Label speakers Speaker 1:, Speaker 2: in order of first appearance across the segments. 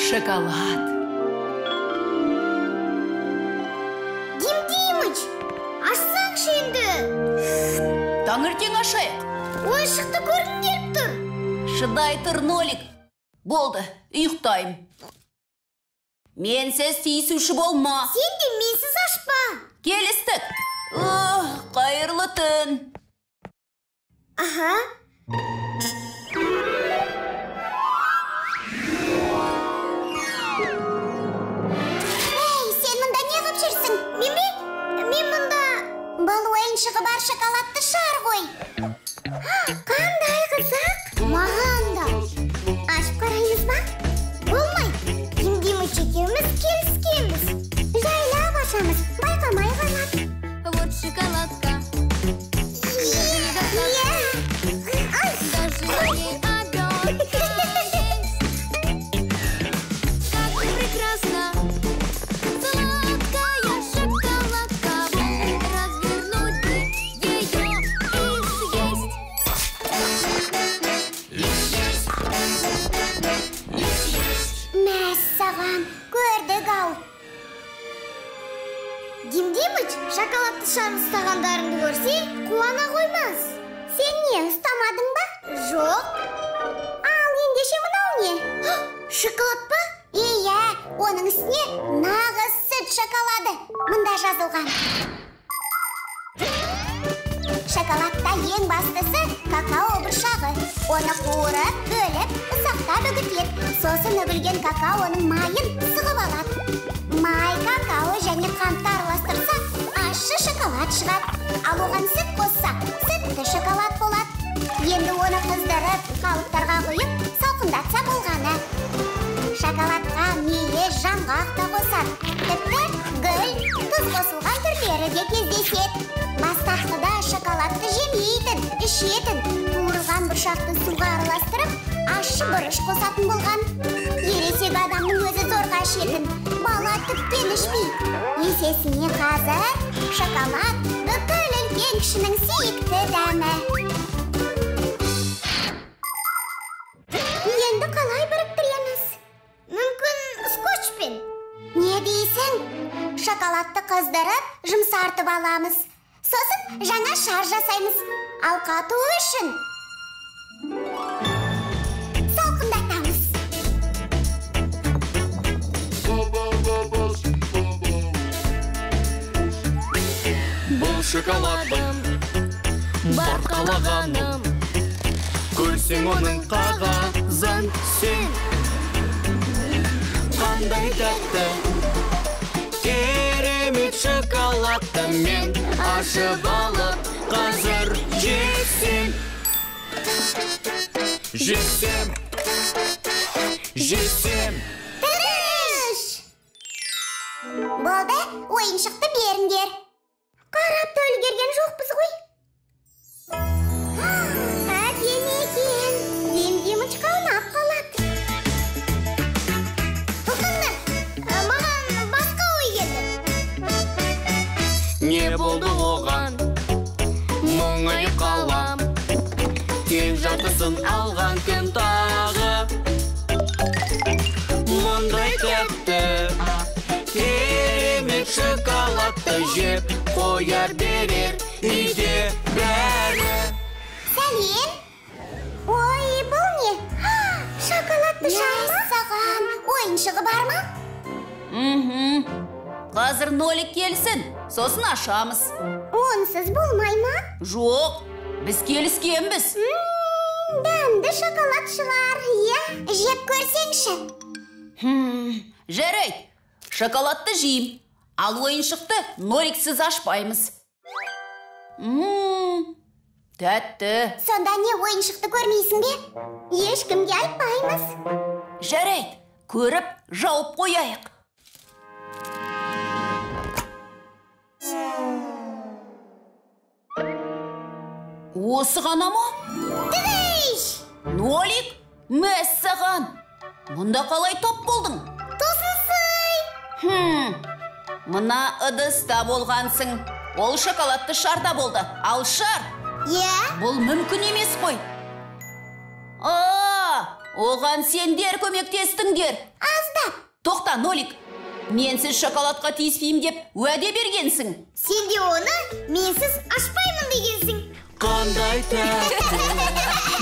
Speaker 1: Шоколад.
Speaker 2: Димдимыч, ашсаңшы енді.
Speaker 1: Таңертең ашайық.
Speaker 2: Ойыншықты көргім келіп тұр.
Speaker 1: Шыдай тұр, Нолик. Болды, ұйықтайым. Менсіз тиісуші болма.
Speaker 2: Сен де менсіз ашпа.
Speaker 1: Келістік. Қайырлы түн.
Speaker 2: Аха. Бұл ойыншығы бар шоколадты шар ғой. Қандай қызық. Маған да. Ашып қараймыз ба? Болмай. Димдимыч екеуміз келіскенбіз. Жайлап ашамыз. Байқамай қалады.
Speaker 3: Вот шоколадка. Даже не обертка есть. Как прекрасно. Сладкая шоколадка. Развернуть бы ее и съесть.
Speaker 2: Мәссаған, көрдік ау. Димдимыч, шоколадты шар ұстағандарыңды көрсе, қуана қоймас. Сен не, ұстамадың ба? Жоқ. Ал, ендеше мынау не? Шоколад па? Иә, оның үстіне нағыз сүт шоколады. Мұнда жазылған. Шоколадта ең бастысы какао бұршағы. Оны қуырып, бөліп, ұсақтап үгітеді. Сосын үгілген какаоның майын сығып алады. Май, какао және қантты араластырса, ащы шоколад шығады. Ал оған сүт қосса, сүтті шоколад болады. Енді оны қыздырып, қалыптарға қойып, салқындатса болғаны. Шоколадқа мейіз, жаңғақ та қосады. Тіпті гүл, тұз қосылған түрлері де кездеседі. Бастапқыда шоколадты жемейтін, ішетін, туырылған бұршақты суға араластырып, ащы бұрыш қосатын болған. Ересек адамның өзі зорға ішетін, бала тіптен ішпейді. Есесіне қазір шоколад бүкіл үлкен кішінің сүйікті дәмі. Енді қалай біріктіреміз? Мүмкін скотчпен. Не дейсің? Шоколадты қыздырып, жұмсартып аламыз. Сосын жаңа шар жасаймыз. Ал қату үшін салқындатамыз.
Speaker 4: Бұл шоколадым, бар қалағаным. Көрсең оның қағазын сен. Қандай тәтті, керемет шоколадты мен ашып алып қазір жесем. Жесем.
Speaker 2: Тырыш! Болды, ойыншықты беріңдер. Қарап та үлгерген жоқпыз ғой. Әдемі екен. Димдимыч қаунап қалады. Маған басқа ой келді.
Speaker 4: Не болды оған? Мұңайып қалам. Тең жартысын алған кім тағы? Мұндай тәтті, керемет шоколадты жеп қояр берер үйде бәрі.
Speaker 2: Сәлем. Ой, бұл не? Шоколадты шар ма? Саған ойыншығы бар ма?
Speaker 1: Қазір Нолик келсін, сосын ашамыз.
Speaker 2: Онсыз болмай ма?
Speaker 1: Жоқ, біз келіскенбіз.
Speaker 2: Дәмді шоколад шығар, иә? Жеп көрсеңші.
Speaker 1: Жарайды, шоколадты жейм. Ал ойыншықты Ноликсіз ашпаймыз. Тәтті.
Speaker 2: Сонда не, ойыншықты көрмейсің бе? Ешкімге айтпаймыз.
Speaker 1: Жарайды, көріп, жауып қояйық. Осы ғана ма?
Speaker 2: Тыдыш!
Speaker 1: Нолик, мәссаған. Мұнда қалай топ болдың?
Speaker 2: Тосынсый!
Speaker 1: Мына ыдыста болғансың. Ол шоколадты шарда болды. Ал шар?
Speaker 2: Иә?
Speaker 1: Бұл мүмкін емес қой. Оған сендер көмектестіңдер.
Speaker 2: Аздап.
Speaker 1: Тоқта, Нолик. Менсіз шоколадқа тиіспеймін деп уәде бергенсің.
Speaker 2: Сен де оны менсіз ашпаймын дегенсің.
Speaker 4: Қандай тәтті,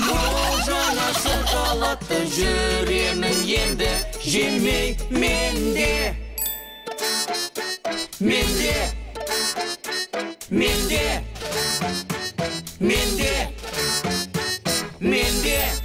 Speaker 4: бұл жаңа шоколадты жүремін енді, жемей менде. Менде, менде, менде, менде.